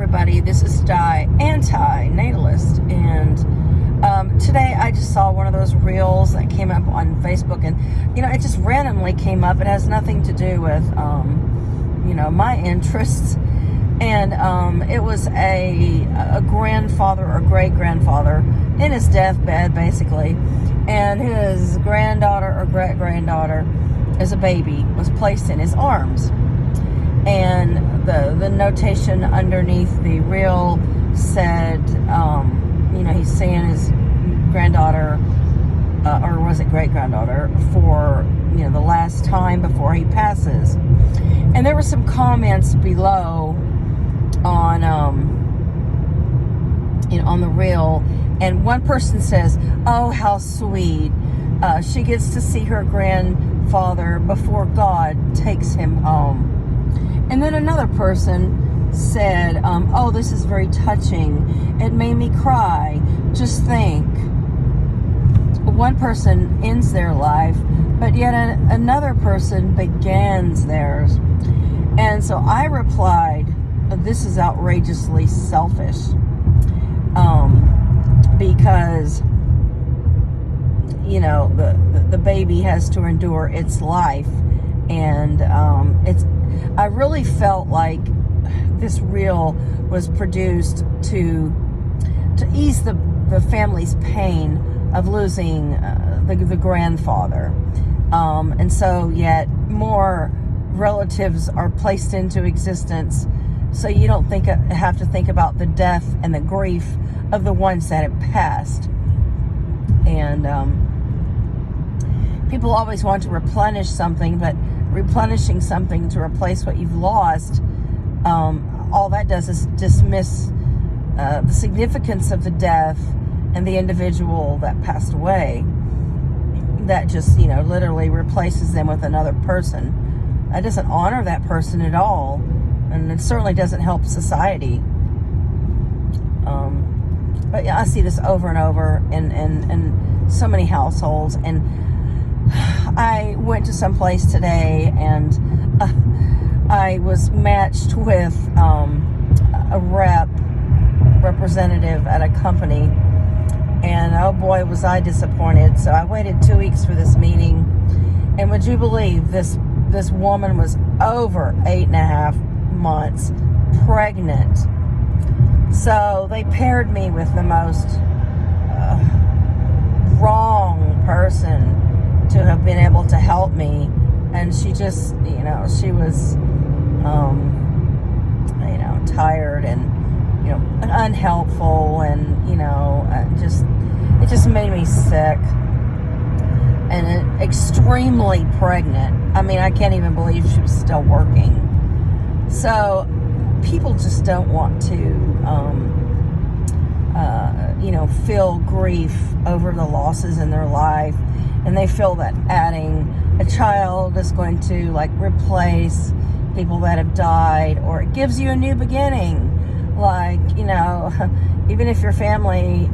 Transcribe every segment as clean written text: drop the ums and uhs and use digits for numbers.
everybody, this is Di, anti-natalist, and today I just saw one of those reels that came up on Facebook, and it just randomly came up. It has nothing to do with my interests, and it was a grandfather or great-grandfather in his deathbed, basically, and his granddaughter or great-granddaughter as a baby was placed in his arms. And the notation underneath the reel said, he's seeing his granddaughter, or was it great-granddaughter, for, the last time before he passes. And there were some comments below on the reel, and one person says, "Oh, how sweet. She gets to see her grandfather before God takes him home." And then another person said, "Oh, this is very touching. It made me cry. Just think." One person ends their life, but yet another person begins theirs. And so I replied, "This is outrageously selfish." Because, the baby has to endure its life. And I really felt like this reel was produced to ease the family's pain of losing the grandfather. And so yet more relatives are placed into existence, so you don't have to think about the death and the grief of the ones that have passed. And people always want to replenish something, but replenishing something to replace what you've lost, all that does is dismiss the significance of the death and the individual that passed away. That just, literally replaces them with another person. That doesn't honor that person at all, and it certainly doesn't help society. But yeah, I see this over and over in so many households. And I went to some place today, and I was matched with a representative at a company, and oh boy, was I disappointed. So I waited 2 weeks for this meeting, and would you believe this woman was over 8.5 months pregnant. So they paired me with the most wrong person to have been able to help me. And she just, she was, tired and, unhelpful, and, it just made me sick. And extremely pregnant. I mean, I can't even believe she was still working. So people just don't want to, feel grief over the losses in their life. And they feel that adding a child is going to replace people that have died, or it gives you a new beginning. Even if your family,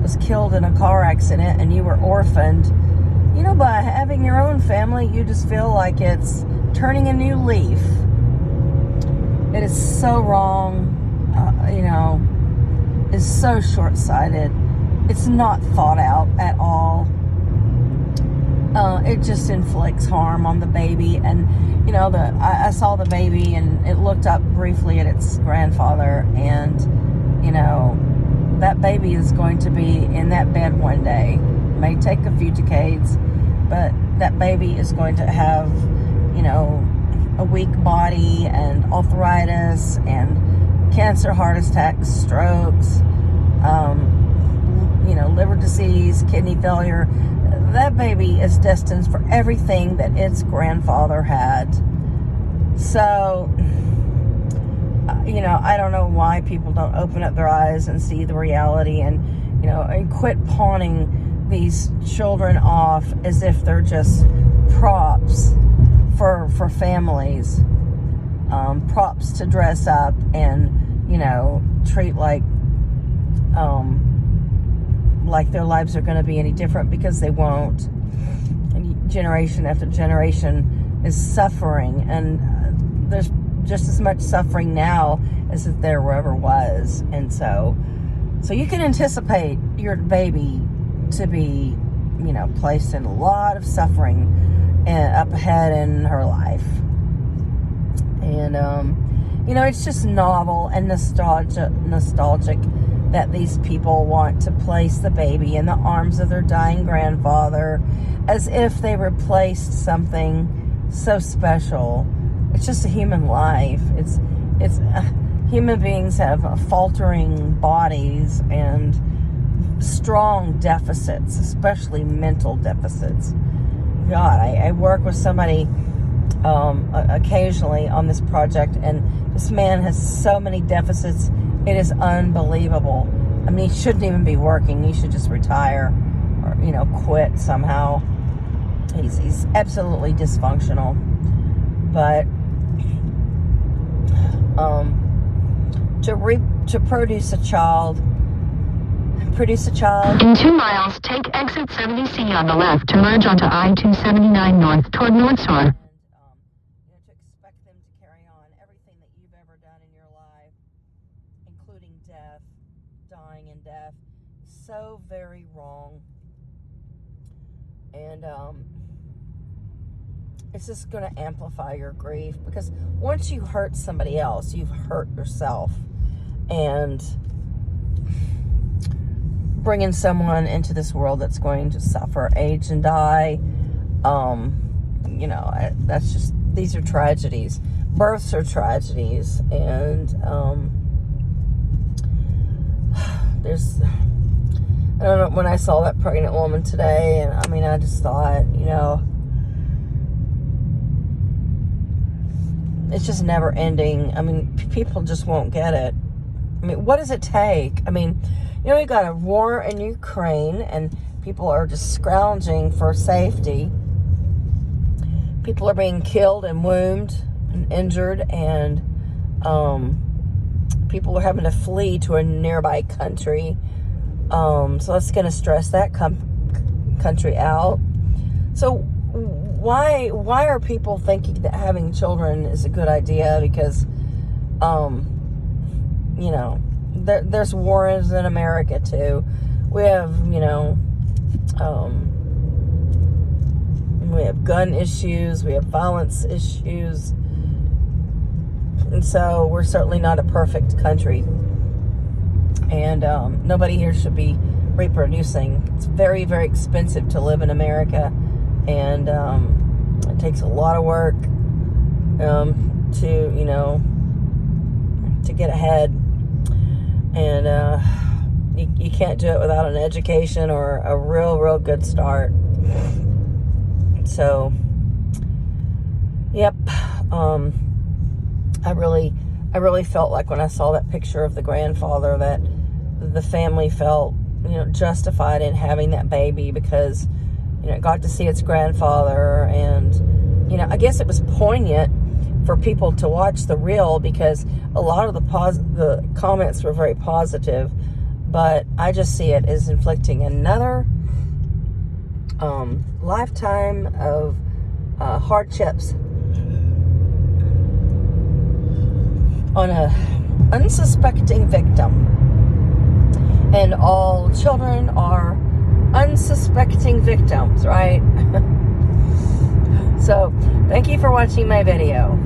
was killed in a car accident and you were orphaned, by having your own family, you just feel like it's turning a new leaf. It is so wrong, it's so short-sighted. It's not thought out at all. It just inflicts harm on the baby. And, I saw the baby, and it looked up briefly at its grandfather, and, that baby is going to be in that bed one day. It may take a few decades, but that baby is going to have, a weak body and arthritis and cancer, heart attacks, strokes, liver disease, kidney failure. That baby is destined for everything that its grandfather had. So, I don't know why people don't open up their eyes and see the reality, and quit pawning these children off as if they're just props for families, props to dress up and, treat like their lives are going to be any different, because they won't. And generation after generation is suffering, and there's just as much suffering now as if there ever was. And so you can anticipate your baby to be, placed in a lot of suffering up ahead in her life. And, it's just novel and nostalgic that these people want to place the baby in the arms of their dying grandfather as if they replaced something so special. It's just a human life. It's human beings have faltering bodies and strong deficits, especially mental deficits. God, I work with somebody occasionally on this project, and this man has so many deficits. It is unbelievable. I mean, he shouldn't even be working. He should just retire or, quit somehow. He's absolutely dysfunctional. But to produce a child. In 2 miles, take exit 70C on the left to merge onto I-279 north toward North Shore. To expect them to carry on everything that you've ever done in your life, including death, dying and death, so very wrong. And it's just going to amplify your grief, because once you hurt somebody else, you've hurt yourself. And bringing someone into this world that's going to suffer, age, and die, that's just, these are tragedies. Births are tragedies. And I don't know, when I saw that pregnant woman today, and I just thought, it's just never ending. People just won't get it. What does it take? We got a war in Ukraine, and people are just scrounging for safety. People are being killed and wounded and injured, and people are having to flee to a nearby country. So that's going to stress that country out. So why are people thinking that having children is a good idea? Because there's wars in America too. We have gun issues, we have violence issues, and so we're certainly not a perfect country. And nobody here should be reproducing. It's very, very expensive to live in America, and it takes a lot of work to get ahead. And you can't do it without an education or a real good start. So, yep. I really felt like when I saw that picture of the grandfather that the family felt, justified in having that baby, because, it got to see its grandfather. And, I guess it was poignant for people to watch the reel, because a lot of the comments were very positive, but I just see it as inflicting another lifetime of hardships on a unsuspecting victim. And all children are unsuspecting victims, right? So, thank you for watching my video.